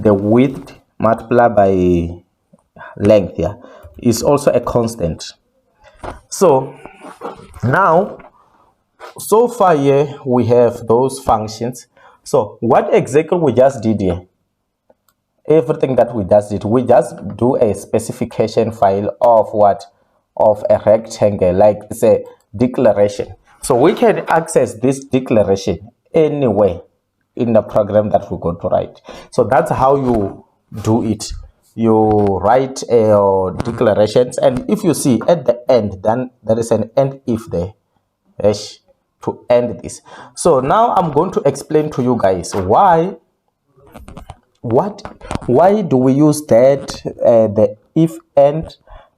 the width multiplied by length here is also a constant. So now, so far here we have those functions. So what exactly we just did here, everything that we just did, we just do a specification file of what, of a rectangle, like it's a declaration. So we can access this declaration anywhere in the program that we're going to write. So that's how you do it. You write declarations, and if you see at the end, then there is an end if there to end this. So now I'm going to explain to you guys why do we use that the if and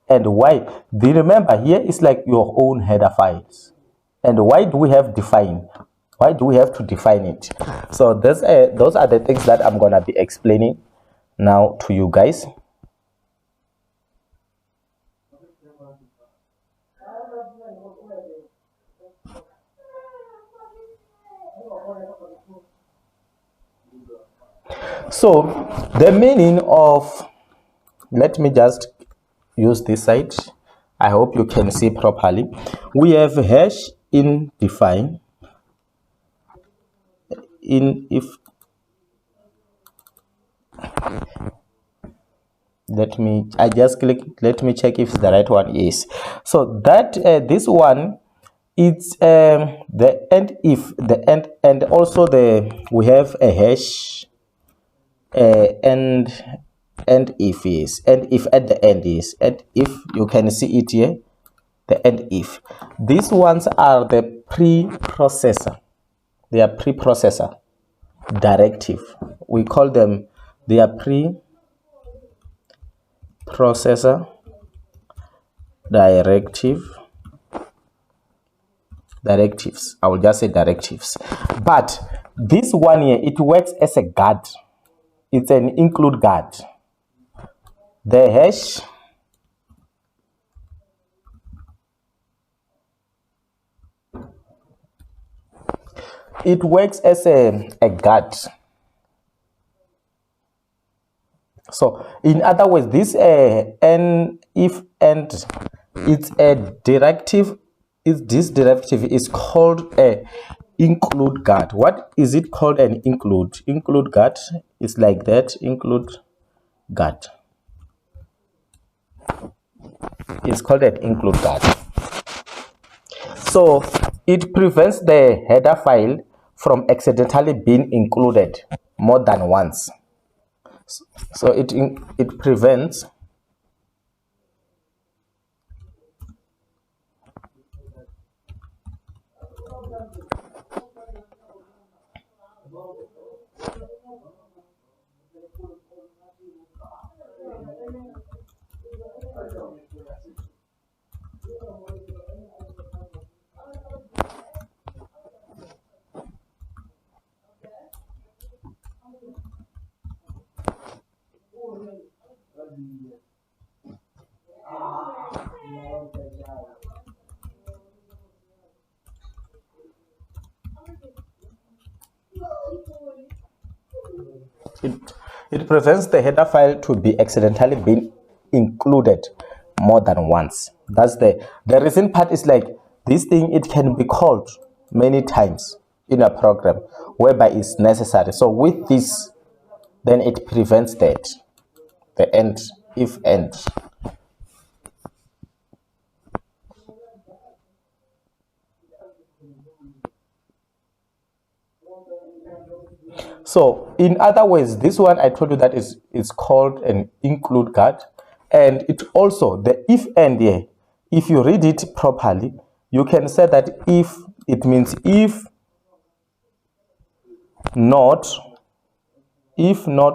why. Do you remember here is like your own header files, and why do we have define? Why do we have to define it? So those are the things that I'm gonna be explaining now to you guys. So the meaning of, let me just use this side. I hope you can see properly. We have hash in define, in if, let me check if the right one is. So that this one, it's the end if, the end, and also we have a hash and if is, and if at the end is, and if you can see it here, the end if. These ones are the preprocessor. They are preprocessor directive. We call them, they are preprocessor directives. I will just say directives. But this one here, it works as a guard. It's an include guard. The hash it works as a guard. So in other words, this and if and it's a directive. This directive is called a include guard. What is it called? An include guard is like that. Include guard. It's called an include guard. So it prevents the header file from accidentally being included more than once. So it prevents it prevents the header file to be accidentally being included more than once. That's the reason part is like this thing, it can be called many times in a program whereby it's necessary. So with this, then it prevents that, the end if end. So in other words, this one I told you that is called an include guard, and it also the if and here. If you read it properly, you can say that if, it means if not defined.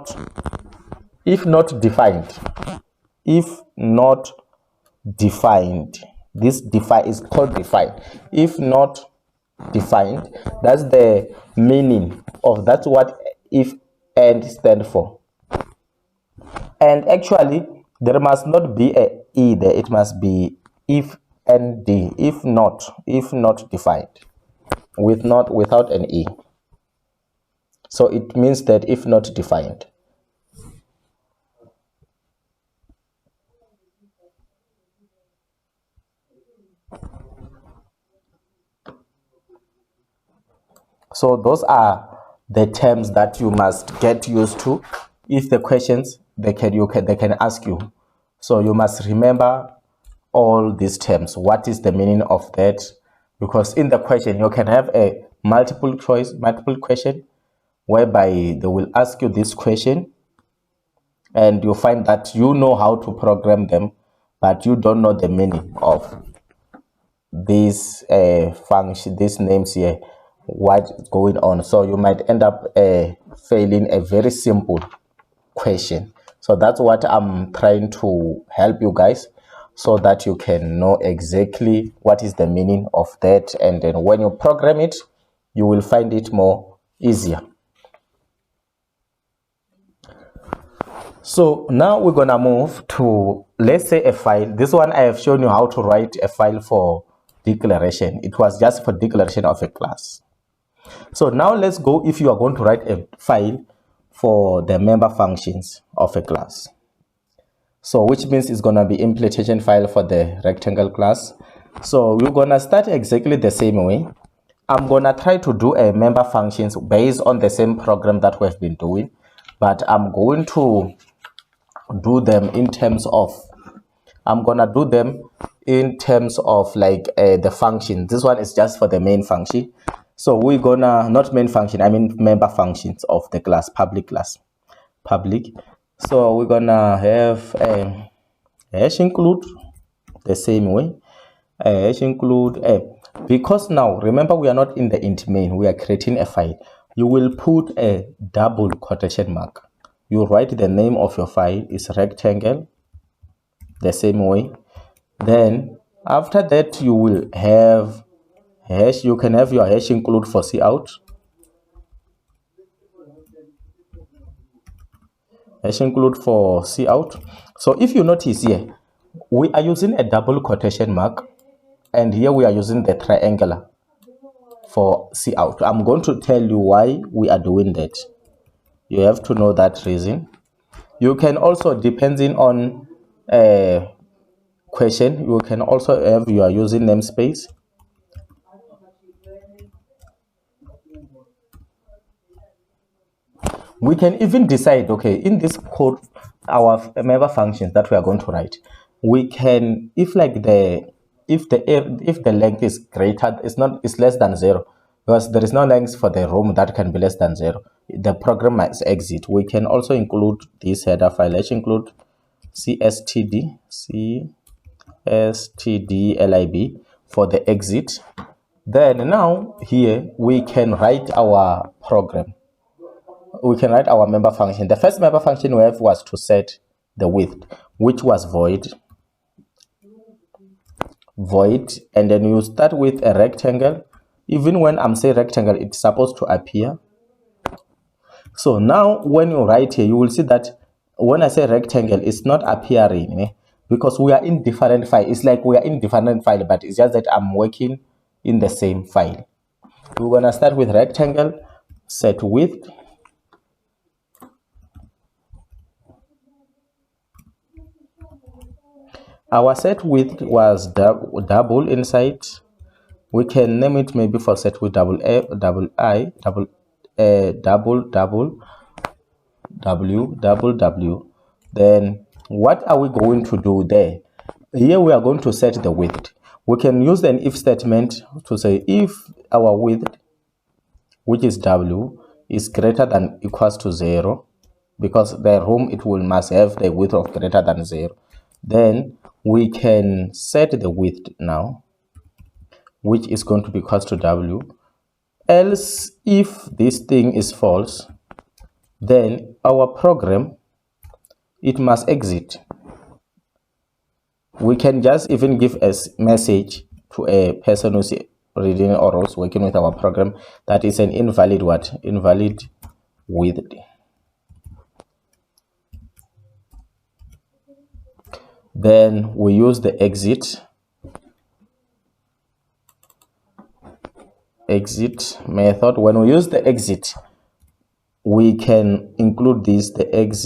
If not defined, this define is called define. If not defined, that's the meaning of, that's what if and stand for. And actually there must not be a e there, it must be if and d, if not defined, without an e. So it means that if not defined. So those are the terms that you must get used to. If the questions they can ask you, so you must remember all these terms. What is the meaning of that? Because in the question you can have a multiple question whereby they will ask you this question, and you find that you know how to program them, but you don't know the meaning of these function, these names here, what's going on. So you might end up failing a very simple question. So that's what I'm trying to help you guys, so that you can know exactly what is the meaning of that, and then when you program it, you will find it more easier. So now we're gonna move to, let's say, a file. This one I have shown you how to write a file for declaration. It was just for declaration of a class. So now let's go if you are going to write a file for the member functions of a class. So which means it's gonna be implementation file for the rectangle class. So we're gonna start exactly the same way. I'm gonna try to do a member functions based on the same program that we've been doing, but I'm going to do them in terms of like the function. This one is just for the main function. So we're gonna, not main function, I mean member functions of the class, public. So we're gonna have a hash include the same way, a hash include because now remember we are not in the int main, we are creating a file. You will put a double quotation mark. You write the name of your file is rectangle the same way. Then after that you will have hash. You can have your hash include for cout, hash include for cout. So if you notice here, we are using a double quotation mark, and here we are using the triangular for cout. I'm going to tell you why we are doing that. You have to know that reason. You can also, depending on question, you can also have you are using namespace. We can even decide, okay, in this code, our member functions that we are going to write, we can, if the length is greater, it's less than 0, because there is no length for the room that can be less than 0, the program must exit. We can also include this header file. Let's include cstd lib for the exit. Then now here we can write our program. We can write our member function. The first member function we have was to set the width, which was void, and then you start with a rectangle. Even when I'm saying rectangle, it's supposed to appear. So now when you write here, you will see that when I say rectangle, it's not appearing because we are in different file. It's like we are in different file, but it's just that I'm working in the same file. We're gonna start with rectangle, set width. Our set width was double inside. We can name it maybe for set width double W. Then what are we going to do there? Here we are going to set the width. We can use an if statement to say if our width, which is W, is greater than equals to 0, because the room must have the width of greater than 0, then we can set the width now, which is going to be equals to W. Else, if this thing is false, then our program, it must exit. We can just even give a message to a person who's reading or else working with our program that is an invalid width. Then we use the exit method. When we use the exit, we can include the exit